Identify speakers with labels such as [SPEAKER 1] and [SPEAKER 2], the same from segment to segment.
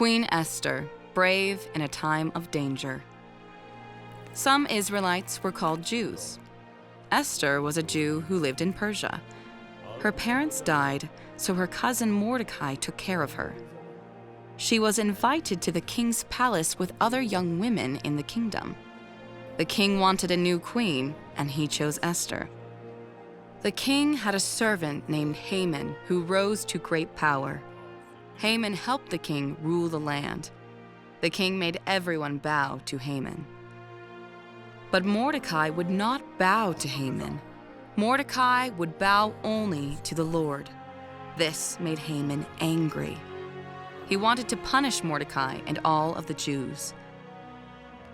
[SPEAKER 1] Queen Esther, brave in a time of danger. Some Israelites were called Jews. Esther was a Jew who lived in Persia. Her parents died, so her cousin Mordecai took care of her. She was invited to the king's palace with other young women in the kingdom. The king wanted a new queen, and he chose Esther. The king had a servant named Haman who rose to great power. Haman helped the king rule the land. The king made everyone bow to Haman. But Mordecai would not bow to Haman. Mordecai would bow only to the Lord. This made Haman angry. He wanted to punish Mordecai and all of the Jews.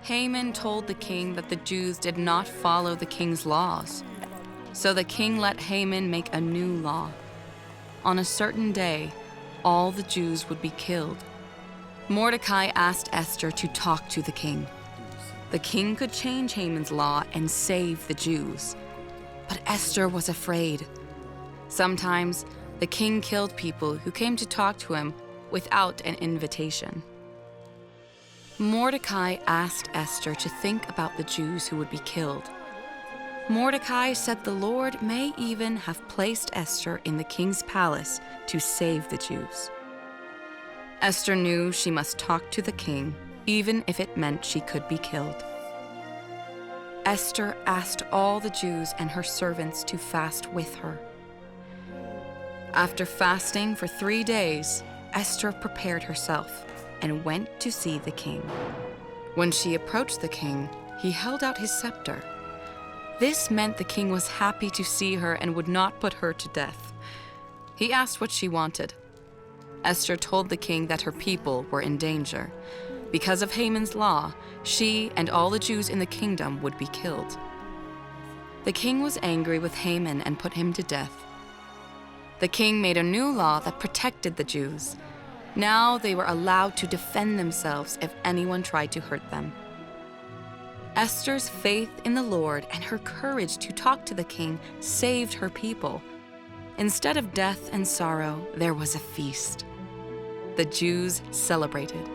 [SPEAKER 1] Haman told the king that the Jews did not follow the king's laws. So the king let Haman make a new law. On a certain day, all the Jews would be killed. Mordecai asked Esther to talk to the king. The king could change Haman's law and save the Jews. But Esther was afraid. Sometimes the king killed people who came to talk to him without an invitation. Mordecai asked Esther to think about the Jews who would be killed. Mordecai said the Lord may even have placed Esther in the king's palace to save the Jews. Esther knew she must talk to the king, even if it meant she could be killed. Esther asked all the Jews and her servants to fast with her. After fasting for 3 days, Esther prepared herself and went to see the king. When she approached the king, he held out his scepter. This meant the king was happy to see her and would not put her to death. He asked what she wanted. Esther told the king that her people were in danger. Because of Haman's law, she and all the Jews in the kingdom would be killed. The king was angry with Haman and put him to death. The king made a new law that protected the Jews. Now they were allowed to defend themselves if anyone tried to hurt them. Esther's faith in the Lord and her courage to talk to the king saved her people. Instead of death and sorrow, there was a feast. The Jews celebrated.